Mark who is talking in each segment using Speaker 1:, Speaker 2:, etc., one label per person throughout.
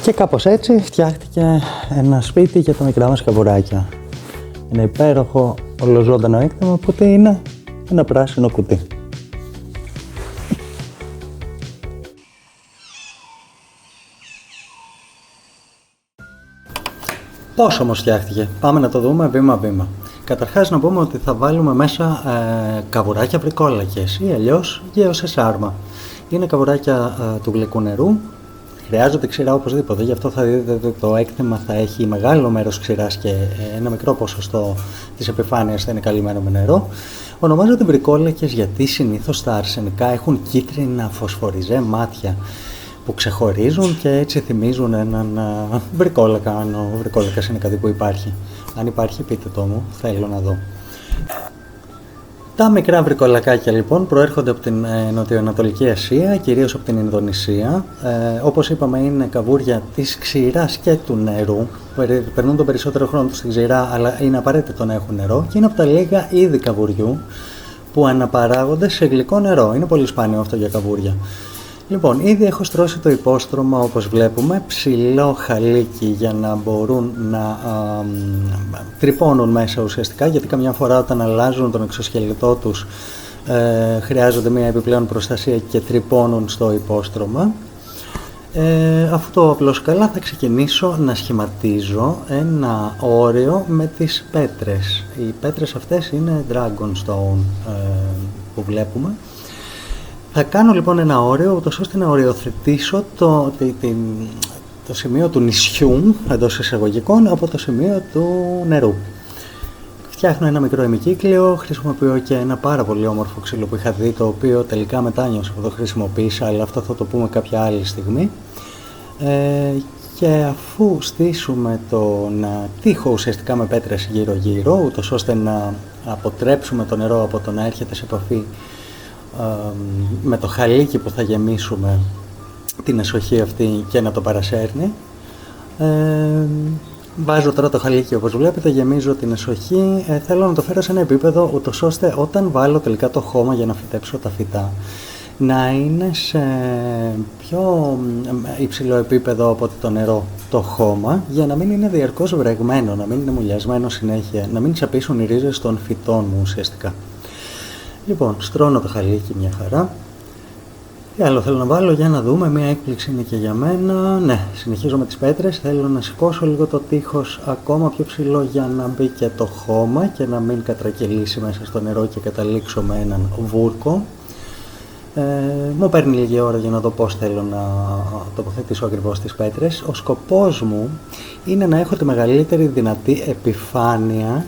Speaker 1: Και κάπως έτσι φτιάχτηκε ένα σπίτι για τα μικρά μας καβουράκια. Ένα υπέροχο ολοζώντανο έκθεμα που είναι ένα πράσινο κουτί. Πώς όμως φτιάχτηκε? Πάμε να το δούμε βήμα-βήμα. Καταρχάς να πούμε ότι θα βάλουμε μέσα καβουράκια βρικόλακες ή αλλιώς γέωσε σάρμα. Είναι καβουράκια του γλυκού νερού. Χρειάζονται ξηρά οπωσδήποτε, γι' αυτό θα δείτε ότι το έκθεμα θα έχει μεγάλο μέρος ξηράς και ένα μικρό ποσοστό της επιφάνειας θα είναι καλυμμένο με νερό. Ονομάζονται βρικόλακες γιατί συνήθως τα αρσενικά έχουν κίτρινα φωσφοριζέ μάτια που ξεχωρίζουν και έτσι θυμίζουν έναν βρικόλακα, αν ο βρικόλακας είναι κάτι που υπάρχει. Αν υπάρχει, πείτε το μου, θέλω να δω. Τα μικρά βρικολακάκια λοιπόν προέρχονται από την Νοτιοανατολική Ασία, κυρίως από την Ινδονησία. Όπως είπαμε, είναι καβούρια της ξηράς και του νερού. Περνούν τον περισσότερο χρόνο τους στην ξηρά, αλλά είναι απαραίτητο να έχουν νερό και είναι από τα λίγα είδη καβουριού που αναπαράγονται σε γλυκό νερό. Είναι πολύ σπάνιο αυτό για καβούρια. Λοιπόν, ήδη έχω στρώσει το υπόστρωμα, όπως βλέπουμε, ψηλό χαλίκι για να μπορούν να τρυπώνουν μέσα ουσιαστικά, γιατί καμιά φορά όταν αλλάζουν τον εξωσκελετό τους χρειάζονται μια επιπλέον προστασία και τρυπώνουν στο υπόστρωμα. Αφού το απλώσω καλά, θα ξεκινήσω να σχηματίζω ένα όριο με τις πέτρες. Οι πέτρες αυτές είναι Dragonstone που βλέπουμε. Θα κάνω λοιπόν ένα όριο, ούτως ώστε να οριοθετήσω το σημείο του νησιού, εντός εισαγωγικών, από το σημείο του νερού. Φτιάχνω ένα μικρό ημικύκλιο, χρησιμοποιώ και ένα πάρα πολύ όμορφο ξύλο που είχα δει, το οποίο τελικά μετάνιωσα που το χρησιμοποίησα, αλλά αυτό θα το πούμε κάποια άλλη στιγμή. Και αφού στήσουμε τον τοίχο ουσιαστικά με πέτρες γύρω-γύρω, ούτως ώστε να αποτρέψουμε το νερό από το να έρχεται σε επαφή με το χαλίκι που θα γεμίσουμε την εσοχή αυτή και να το παρασέρνει. Βάζω τώρα το χαλίκι, όπως βλέπετε, γεμίζω την εσοχή. Θέλω να το φέρω σε ένα επίπεδο ούτως ώστε όταν βάλω τελικά το χώμα για να φυτέψω τα φυτά να είναι σε πιο υψηλό επίπεδο από το νερό το χώμα, για να μην είναι διαρκώς βρεγμένο, να μην είναι μουλιασμένο συνέχεια, να μην τσαπίσουν οι ρίζες των φυτών μου ουσιαστικά. Λοιπόν, στρώνω το χαλίκι μια χαρά. Τι άλλο θέλω να βάλω για να δούμε, μια έκπληξη είναι και για μένα. Ναι, συνεχίζω με τις πέτρες, θέλω να σηκώσω λίγο το τείχος ακόμα πιο ψηλό για να μπει και το χώμα και να μην κατρακυλήσει μέσα στο νερό και καταλήξω με έναν βούρκο. Μου παίρνει λίγη ώρα για να δω πώς θέλω να τοποθετήσω ακριβώς τις πέτρες. Ο σκοπός μου είναι να έχω τη μεγαλύτερη δυνατή επιφάνεια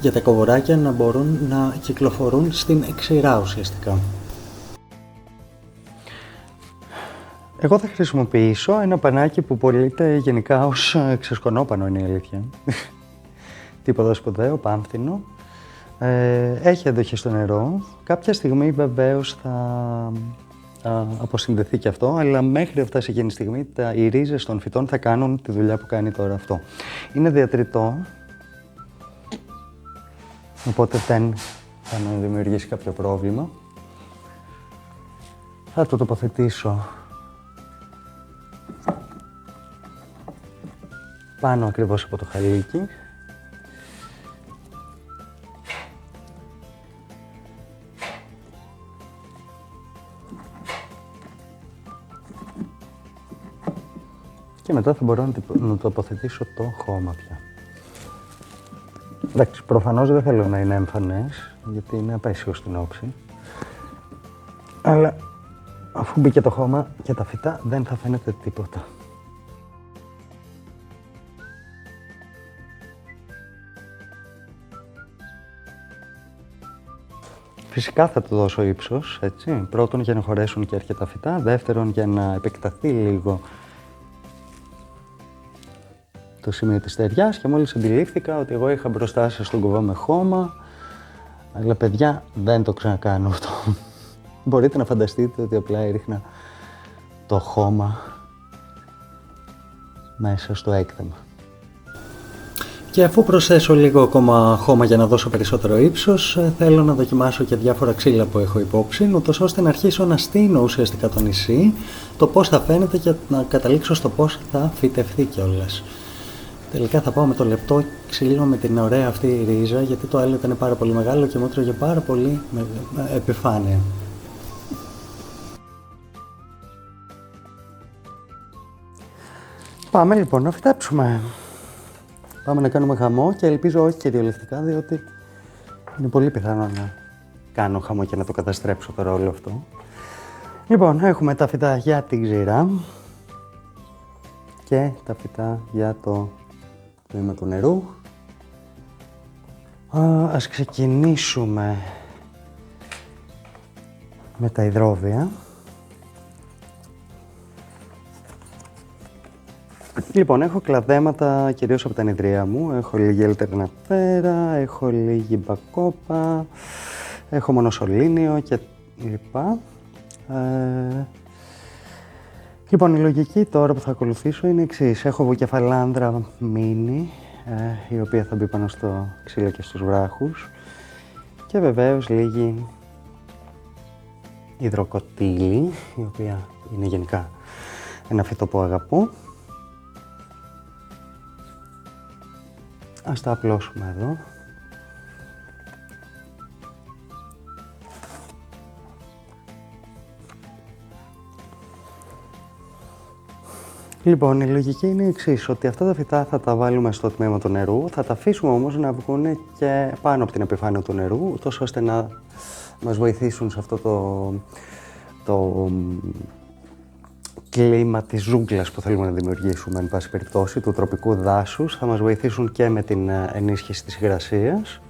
Speaker 1: για τα καβουράκια να μπορούν να κυκλοφορούν στην ξηρά ουσιαστικά. Εγώ θα χρησιμοποιήσω ένα πανάκι που πωλείται γενικά ως ξεσκονόπανο, είναι η αλήθεια. Τίποτα σπουδαίο, πάμφθινο. Έχει αντοχή στο νερό. Κάποια στιγμή βεβαίως θα αποσυνδεθεί και αυτό, αλλά μέχρι να φτάσει εκείνη τη στιγμή οι ρίζες των φυτών θα κάνουν τη δουλειά που κάνει τώρα αυτό. Είναι διατριτό, οπότε δεν θα μου δημιουργήσει κάποιο πρόβλημα. Θα το τοποθετήσω πάνω ακριβώς από το χαλίκι. Και μετά θα μπορώ να τοποθετήσω το χώμα πια. Εντάξει, προφανώς δεν θέλω να είναι εμφανές, γιατί είναι απέσιο στην όψη. Αλλά αφού μπήκε το χώμα και τα φυτά, δεν θα φαίνεται τίποτα. Φυσικά θα του δώσω ύψος, έτσι. Πρώτον για να χωρέσουν και αρκετά φυτά, δεύτερον για να επεκταθεί λίγο το σημείο της στεριάς, και μόλις αντιλήφθηκα ότι εγώ είχα μπροστά σας τον κουβά με χώμα, αλλά παιδιά δεν το ξανακάνω αυτό. Μπορείτε να φανταστείτε ότι απλά έριχνα το χώμα μέσα στο έκθεμα. Και αφού προσθέσω λίγο ακόμα χώμα για να δώσω περισσότερο ύψος, θέλω να δοκιμάσω και διάφορα ξύλα που έχω υπόψη, ούτως ώστε να αρχίσω να στείνω ουσιαστικά το νησί, το πώς θα φαίνεται και να καταλήξω στο πώς θα φυτευθεί κιόλας. Τελικά θα πάω με το λεπτό ξύλο με την ωραία αυτή ρίζα, γιατί το άλλο ήταν πάρα πολύ μεγάλο και μου έτρωγε πάρα πολύ επιφάνεια. Πάμε λοιπόν να φυτέψουμε. Πάμε να κάνουμε χαμό και ελπίζω όχι κυριολεκτικά, διότι είναι πολύ πιθανό να κάνω χαμό και να το καταστρέψω τώρα όλο αυτό. Λοιπόν, έχουμε τα φυτά για την ξηρά και τα φυτά για το τμήμα του νερού. Ας ξεκινήσουμε με τα υδρόβια. Λοιπόν, έχω κλαδέματα κυρίως από τα νηδρία μου. Έχω λίγη ελτερνατέρα, έχω λίγη μπακόπα, έχω μονοσολίνιο και λοιπά. Λοιπόν, η λογική τώρα που θα ακολουθήσω είναι η εξής. Έχω βουκεφαλάνδρα μίνι, η οποία θα μπει πάνω στο ξύλο και στους βράχους. Και βεβαίως λίγη υδροκοτήλη, η οποία είναι γενικά ένα φυτό που αγαπώ. Ας τα απλώσουμε εδώ. Λοιπόν, η λογική είναι η εξής, ότι αυτά τα φυτά θα τα βάλουμε στο τμήμα του νερού, θα τα αφήσουμε όμως να βγουν και πάνω από την επιφάνεια του νερού, ούτως ώστε να μας βοηθήσουν σε αυτό το κλίμα της ζούγκλας που θέλουμε να δημιουργήσουμε, εν πάση περιπτώσει, του τροπικού δάσους. Θα μας βοηθήσουν και με την ενίσχυση της υγρασίας.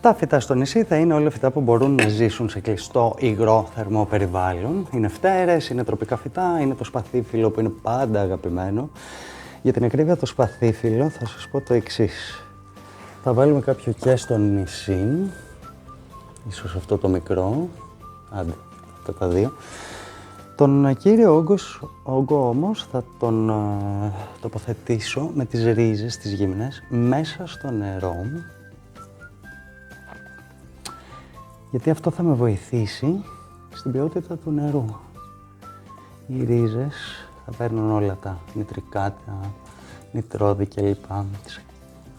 Speaker 1: Τα φυτά στο νησί θα είναι όλα φυτά που μπορούν να ζήσουν σε κλειστό, υγρό, θερμό περιβάλλον. Είναι φτέρες, είναι τροπικά φυτά, είναι το σπαθίφυλλο που είναι πάντα αγαπημένο. Για την ακρίβεια το σπαθίφυλλο θα σας πω το εξής. Θα βάλουμε κάποιο και στο νησί, ίσως αυτό το μικρό, άντε, αυτά τα δύο. Τον κύριο όγκο όμως θα τον τοποθετήσω με τις ρίζες, τις γύμνες, μέσα στο νερό. Γιατί αυτό θα με βοηθήσει στην ποιότητα του νερού. Οι ρίζες θα παίρνουν όλα τα νητρικά, τα νητρόδι κλπ.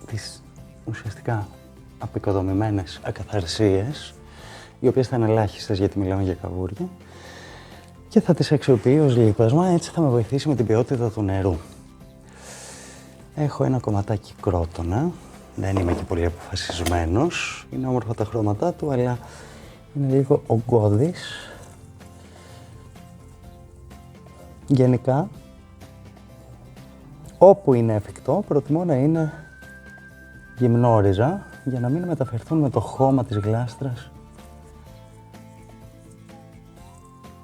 Speaker 1: Τις ουσιαστικά απεικοδομημένες ακαθαρσίες, οι οποίες θα είναι ελάχιστες γιατί μιλάμε για καβούρια, και θα τις αξιοποιεί ως λίπασμα, έτσι θα με βοηθήσει με την ποιότητα του νερού. Έχω ένα κομματάκι κρότονα. Δεν είμαι και πολύ αποφασισμένος, είναι όμορφα τα χρώματά του, αλλά είναι λίγο ογκώδης. Γενικά, όπου είναι εφικτό, προτιμώ να είναι γυμνόριζα, για να μην μεταφερθούν με το χώμα της γλάστρας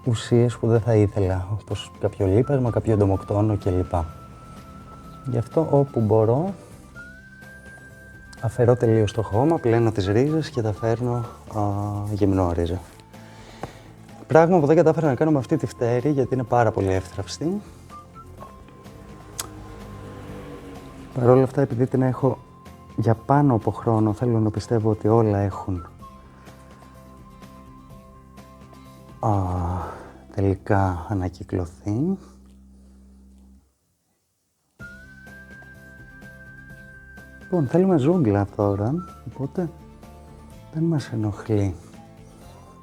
Speaker 1: ουσίες που δεν θα ήθελα, όπως κάποιο λίπασμα, κάποιο εντομοκτόνο κλπ. Γι' αυτό όπου μπορώ, αφαιρώ τελείως το χώμα, πλένω τις ρίζες και τα φέρνω γυμνόριζα. Πράγμα που δεν κατάφερα να κάνω με αυτή τη φτέρη, γιατί είναι πάρα πολύ εύθραυστη. Παρ' όλα αυτά, επειδή την έχω για πάνω από χρόνο θέλω να πιστεύω ότι όλα έχουν τελικά ανακυκλωθεί. Λοιπόν, θέλουμε ζούγκλα τώρα, οπότε δεν μας ενοχλεί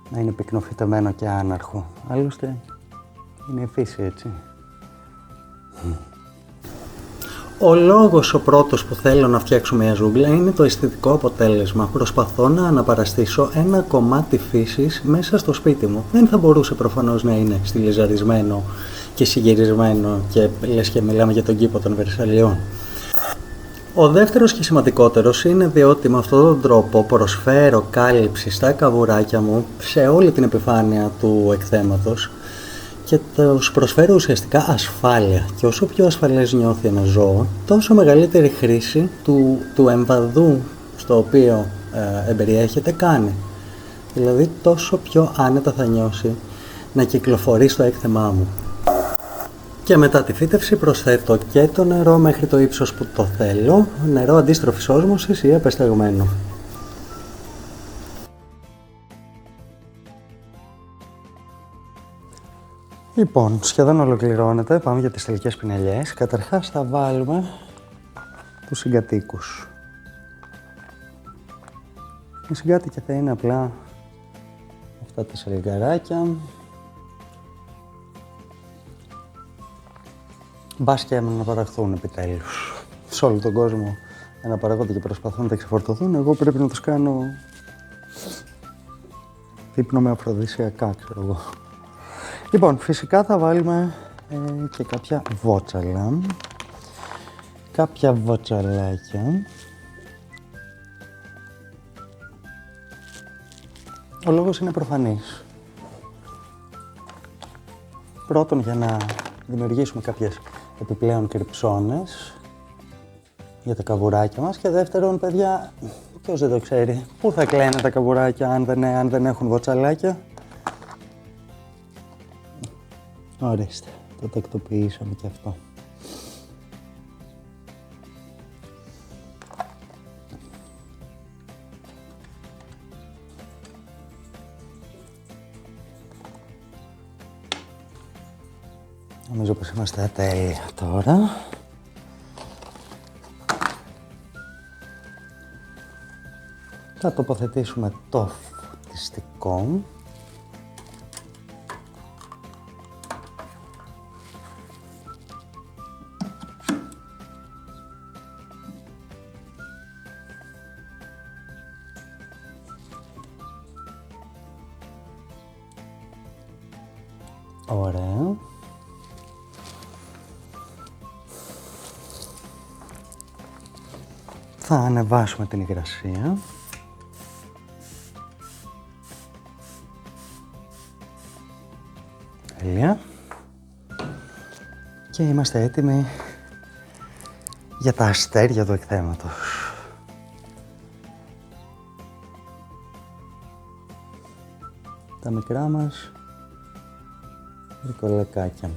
Speaker 1: να είναι πυκνοφυτεμένο και άναρχο. Άλλωστε, είναι η φύση, έτσι. Ο λόγος ο πρώτος που θέλω να φτιάξω μια ζούγκλα είναι το αισθητικό αποτέλεσμα. Προσπαθώ να αναπαραστήσω ένα κομμάτι φύσης μέσα στο σπίτι μου. Δεν θα μπορούσε προφανώς να είναι στιλιζαρισμένο και συγυρισμένο και λες και μιλάμε για τον κήπο των Βερσαλλιών. Ο δεύτερος και σημαντικότερος είναι διότι με αυτόν τον τρόπο προσφέρω κάλυψη στα καβουράκια μου σε όλη την επιφάνεια του εκθέματος και τους προσφέρω ουσιαστικά ασφάλεια. Και όσο πιο ασφαλές νιώθει ένα ζώο, τόσο μεγαλύτερη χρήση του εμβαδού στο οποίο εμπεριέχεται κάνει. Δηλαδή τόσο πιο άνετα θα νιώσει να κυκλοφορεί στο έκθεμά μου. Και μετά τη φύτευση προσθέτω και το νερό μέχρι το ύψος που το θέλω, νερό αντίστροφης όσμωσης ή απεσταγμένο. Λοιπόν, σχεδόν ολοκληρώνεται, πάμε για τις τελικές πινελιές. Καταρχάς θα βάλουμε τους συγκατοίκους. Οι συγκάτοικοι θα είναι απλά αυτά τα σαλιγκαράκια. Μπας και έμειναν να παραχθούν επιτέλους. Σε όλο τον κόσμο αναπαραγόνται και προσπαθούν να τα ξεφορτωθούν. Εγώ πρέπει να τους κάνω ύπνο με αφροδισιακά, ξέρω εγώ. Λοιπόν, φυσικά θα βάλουμε και κάποια βότσαλα. Κάποια βοτσαλάκια. Ο λόγος είναι προφανής. Πρώτον, για να δημιουργήσουμε κάποιες επιπλέον κρυψώνες για τα καβουράκια μας και δεύτερον, παιδιά, ποιος δεν το ξέρει, πού θα κλαίνε τα καβουράκια αν δεν έχουν βοτσαλάκια. Ορίστε, το τακτοποιήσαμε και αυτό. Νομίζω πως είμαστε τέλεια τώρα. Θα τοποθετήσουμε το φωτιστικό. Ωραία. Θα ανεβάσουμε την υγρασία. Τέλεια. Και είμαστε έτοιμοι για τα αστέρια του εκθέματος. Τα μικρά μας ρικολεκάκια.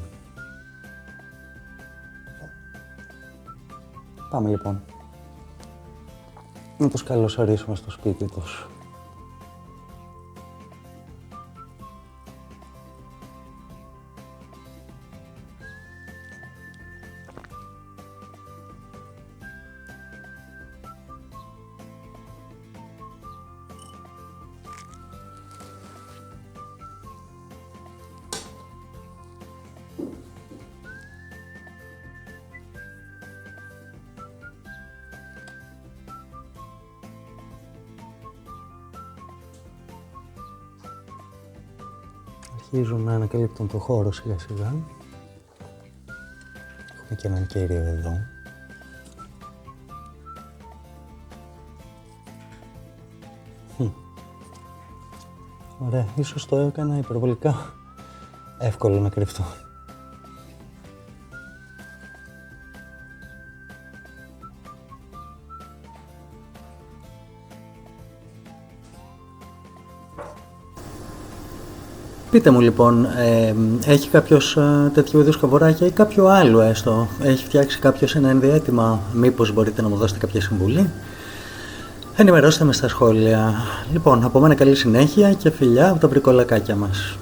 Speaker 1: Πάμε λοιπόν να τους καλωσορίσουμε στο σπίτι τους. Αρχίζουν να ανακαλύπτουν το χώρο σιγά σιγά. Έχουμε και έναν κύριο εδώ. Ωραία, ίσως το έκανα υπερβολικά εύκολο να κρυφτώ. Πείτε μου λοιπόν, έχει κάποιος τέτοιου είδους καβουράκια ή κάποιο άλλο έστω, έχει φτιάξει κάποιος ένα ενδιαίτημα, μήπως μπορείτε να μου δώσετε κάποια συμβουλή. Ενημερώστε με στα σχόλια. Λοιπόν, από μένα καλή συνέχεια και φιλιά από τα βρικολακάκια μας.